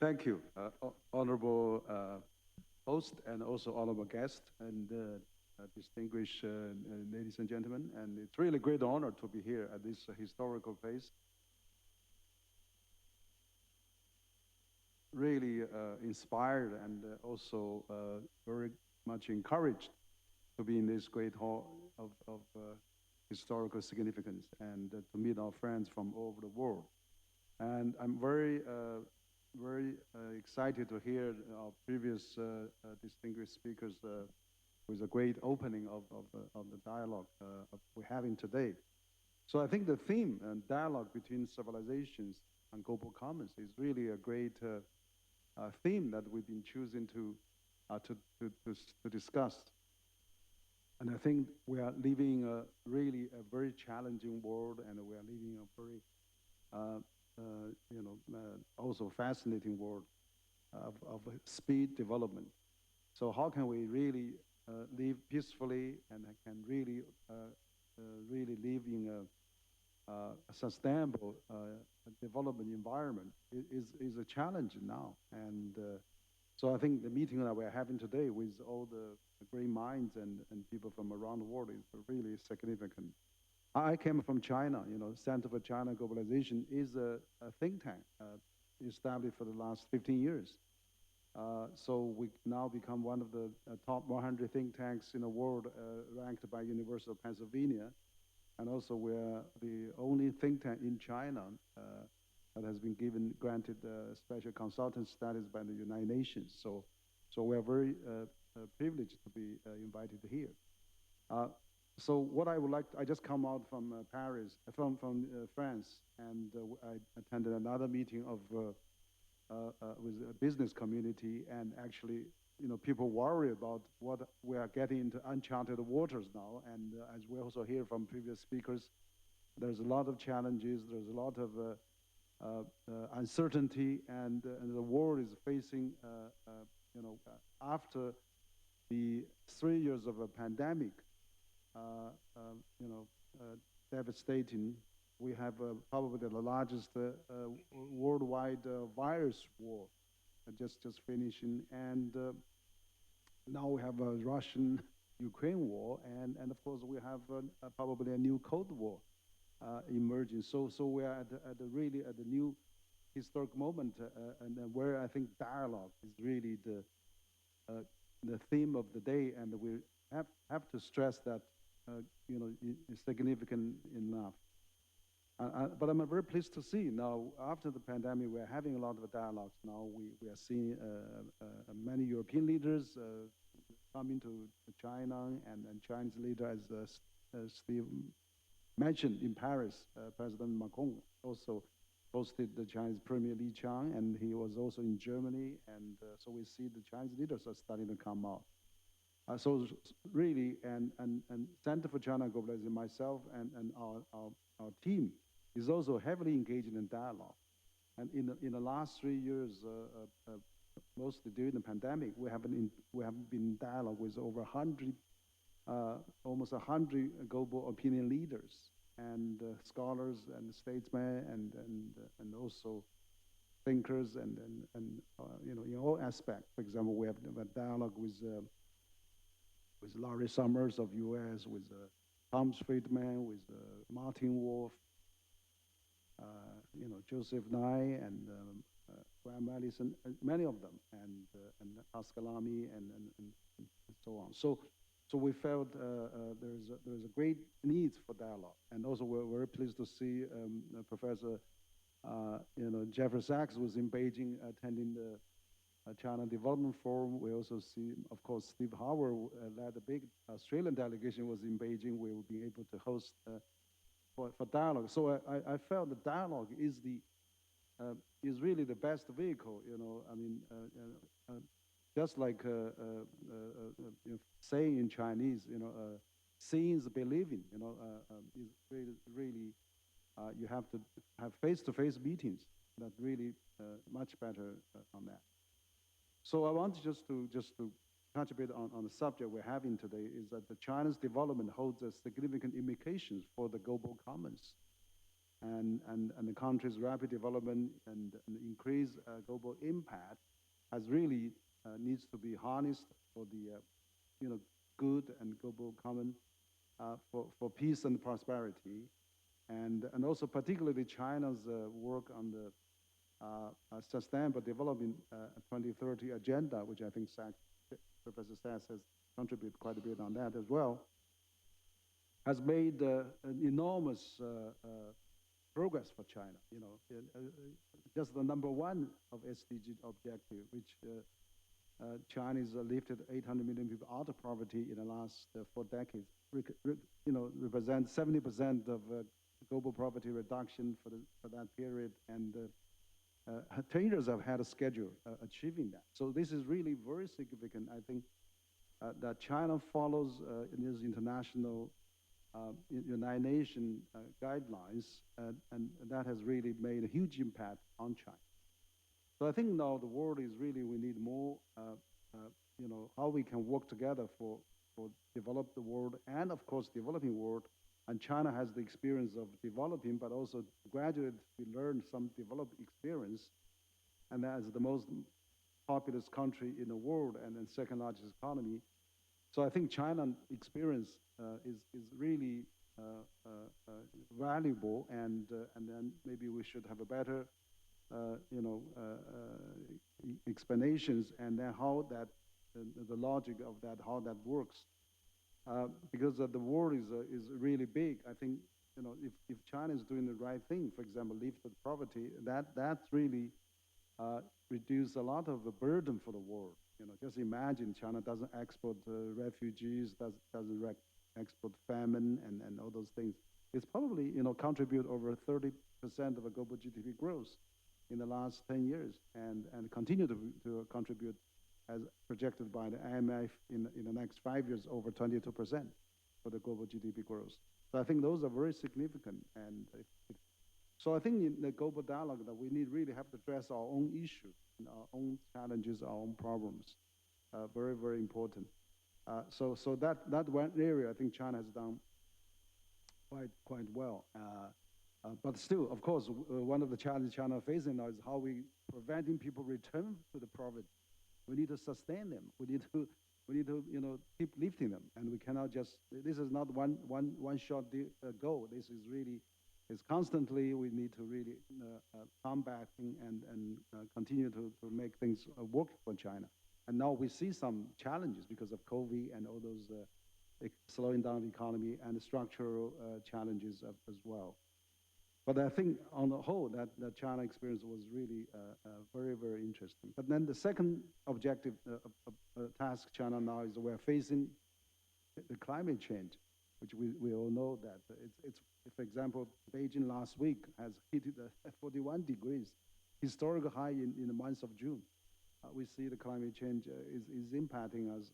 Thank you, honorable host and also honorable guest and distinguished ladies and gentlemen. And it's really a great honor to be here at this historical place. Really inspired and also very much encouraged to be in this great hall of historical significance and to meet our friends from all over the world. And I'm very excited to hear our previous distinguished speakers with a great opening of the dialogue we're having today. So I think the theme and dialogue between civilizations and global commons is really a great theme that we've been choosing to discuss. And I think we are living really a very challenging world, and we are living a very also fascinating world of speed development. So how can we really live peacefully and can really live in a sustainable development environment is a challenge now. And so I think the meeting that we're having today with all the great minds and people from around the world is really significant. I came from China. Center for China Globalization is a think tank established for the last 15 years. So we now become one of the top 100 think tanks in the world, ranked by University of Pennsylvania. And also we're the only think tank in China that has been granted special consultant status by the United Nations. So we're very privileged to be invited here. So what I would like, I just come out from Paris, from France, and I attended another meeting with a business community, and actually, people worry about what we are getting into uncharted waters now. And as we also hear from previous speakers, there's a lot of challenges, there's a lot of uncertainty, and the world is facing, after the 3 years of a pandemic, devastating. We have probably the largest worldwide virus war just finishing, and now we have a Russian-Ukraine war, and of course we have probably a new Cold War emerging. So we are really at the new historic moment, and where I think dialogue is really the theme of the day, and we have to stress that is significant enough. But I'm very pleased to see now, after the pandemic, we're having a lot of dialogues. Now we are seeing many European leaders coming to China, and Chinese leaders, as Steve mentioned, in Paris, President Macron also hosted the Chinese Premier Li Qiang, and he was also in Germany, and so we see the Chinese leaders are starting to come out. So really, and Center for China Globalization, myself and our team is also heavily engaged in dialogue. And in the last 3 years, mostly during the pandemic, we have been in dialogue with over 100, almost 100 global opinion leaders and scholars and statesmen and also thinkers and in all aspects. For example, we have a dialogue with Larry Summers of U.S., with Thomas Friedman, with Martin Wolf, Joseph Nye, and Graham Allison, many of them, and Oscar Lamy, and so on. So we felt there's a great need for dialogue, and also we're very pleased to see Professor Jeffrey Sachs was in Beijing attending the China Development Forum. We also see, of course, Steve Howard led a big Australian delegation, was in Beijing. We will be able to host for dialogue. So I felt the dialogue is really the best vehicle. I mean, just like saying in Chinese, seeing is believing. Is really you have to have face-to-face meetings that really much better on that. So I want just to touch a bit on the subject we're having today, is that China's development holds a significant implications for the global commons. and the country's rapid development and increased global impact has really needs to be harnessed for the you know good and global common for peace and prosperity, and also particularly China's work on the sustainable development 2030 agenda, which I think Professor Sachs has contributed quite a bit on that as well, has made an enormous progress for China. Just the number one of SDG objective, which China's lifted 800 million people out of poverty in the last 4 decades. Represents 70% of global poverty reduction for that period, and 10 years have had a schedule achieving that. So this is really very significant. I think that China follows in these international United Nations guidelines, and that has really made a huge impact on China. So I think now the world is really, we need more, how we can work together for develop the world and, of course, developing world. And China has the experience of developing, but also gradually we learn some developed experience. And as the most populous country in the world and then second largest economy. So I think China experience is really valuable, and then maybe we should have a better explanations, and then how that the logic of that, how that works, because the world is really big. I think if China is doing the right thing, for example, lift the poverty, that's really reduce a lot of the burden for the world. Just imagine China doesn't export refugees, doesn't export famine and all those things. It's probably contribute over 30% of a global GDP growth in the last 10 years, and continue to contribute as projected by the IMF in the next 5 years over 22% for the global GDP growth. So I think those are very significant, and so I think in the global dialogue that we need really have to address our own issues, and our own challenges, our own problems. Very, very important. So that one area I think China has done quite well. But still, of course, one of the challenges China facing now is how we preventing people return to the poverty. We need to sustain them. We need to keep lifting them, and we cannot just. This is not one shot goal. This is really. It's constantly we need to really combat and continue to make things work for China. And now we see some challenges because of COVID and all those slowing down the economy and the structural challenges as well. But I think on the whole that China experience was really very, very interesting. But then the second objective task China now is we're facing the climate change, which we all know that it's for example, Beijing last week has hit 41 degrees, historical high in the month of June. We see the climate change is impacting us,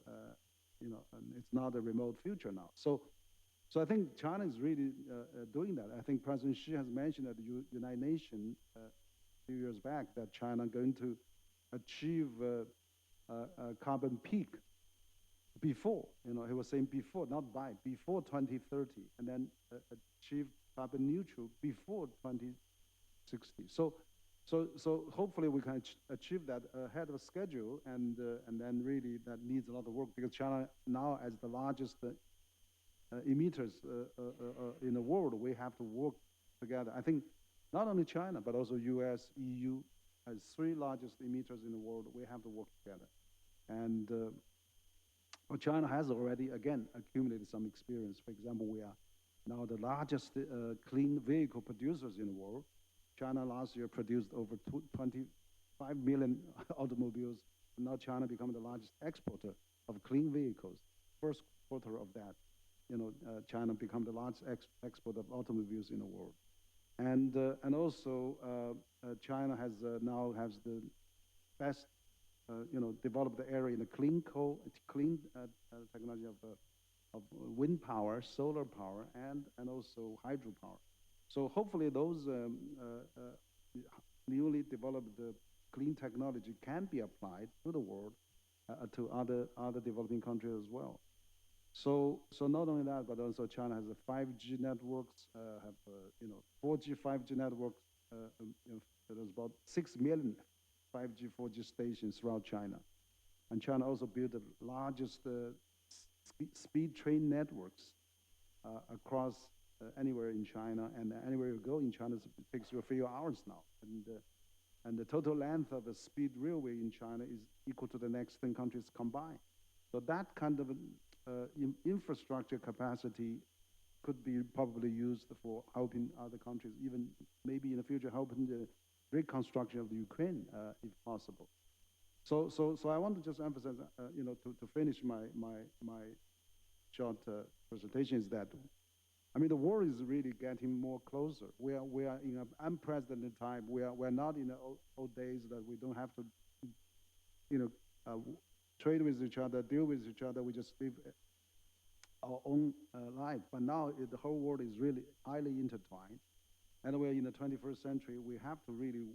and it's not a remote future now. So I think China is really doing that. I think President Xi has mentioned at the United Nations a few years back that China going to achieve a carbon peak before, he was saying before, not by, before 2030, and then achieve carbon neutral before 2060. So hopefully we can achieve that ahead of schedule, and then really that needs a lot of work, because China now as the largest emitters in the world, we have to work together. I think not only China, but also US, EU, as three largest emitters in the world, we have to work together. And China has already, again, accumulated some experience. For example, we are now the largest clean vehicle producers in the world. China last year produced over 25 million automobiles. And now China become the largest exporter of clean vehicles. First quarter of that, China become the largest exporter of automobiles in the world. And also China has now has the best developed the area in the clean technology of wind power, solar power, and also hydropower. So hopefully those newly developed clean technology can be applied to the world, to other developing countries as well. So not only that, but also China has a 5G networks, have 4G, 5G networks. There's about 6 million 5G, 4G stations throughout China, and China also built the largest speed train networks across anywhere in China, and anywhere you go in China, it takes you a few hours now, and the total length of a speed railway in China is equal to the next 10 countries combined. So that kind of infrastructure capacity could be probably used for helping other countries, even maybe in the future helping the reconstruction of the Ukraine, if possible. So I want to just emphasize, to finish my short presentation is that, I mean, the war is really getting more closer. We are in an unprecedented time. We're not in the old days that we don't have to, you know, trade with each other, deal with each other. We just live our own life. But now the whole world is really highly intertwined, and we're in the 21st century. We have to really,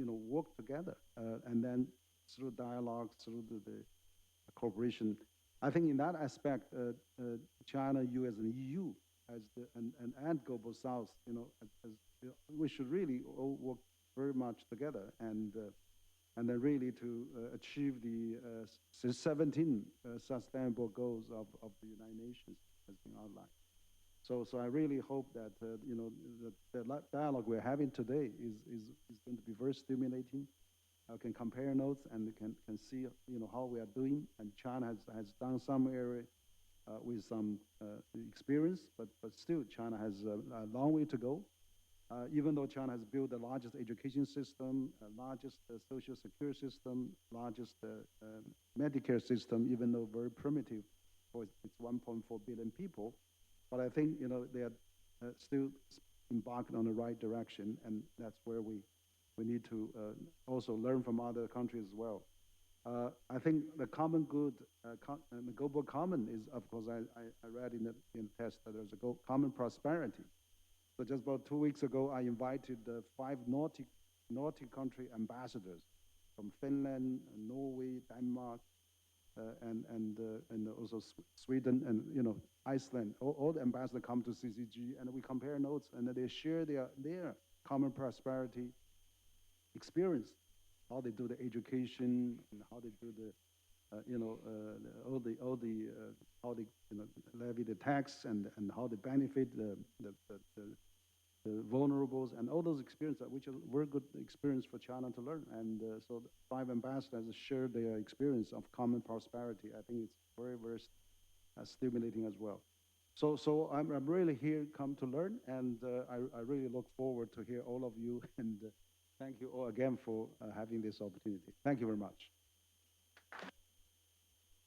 work together, and then through dialogue, through the cooperation. I think in that aspect, China, US, and EU as and Global South, we should really all work very much together, and then really to achieve the 17 sustainable goals of the United Nations has been outlined. So I really hope that the dialogue we're having today is going to be very stimulating. I can compare notes and can see how we are doing. And China has done some area with some experience, but still China has a long way to go. Even though China has built the largest education system, largest social security system, largest Medicare system, even though very primitive for its 1.4 billion people, but I think they are still embarking on the right direction, and that's where we need to also learn from other countries as well. I think the common good and the global common is, of course, I read in the text that there's a common prosperity. So just about 2 weeks ago, I invited 5 Nordic country ambassadors from Finland, Norway, Denmark, and also Sweden and Iceland. All the ambassadors come to CCG, and we compare notes, and they share their common prosperity experience, how they do the education, and how they do the how they levy the tax, and how they benefit the vulnerables, and all those experiences, which are very good experience for China to learn. And so the 5 ambassadors shared their experience of common prosperity. I think it's very, very stimulating as well. So I'm really here come to learn, and I really look forward to hear all of you, and thank you all again for having this opportunity. Thank you very much.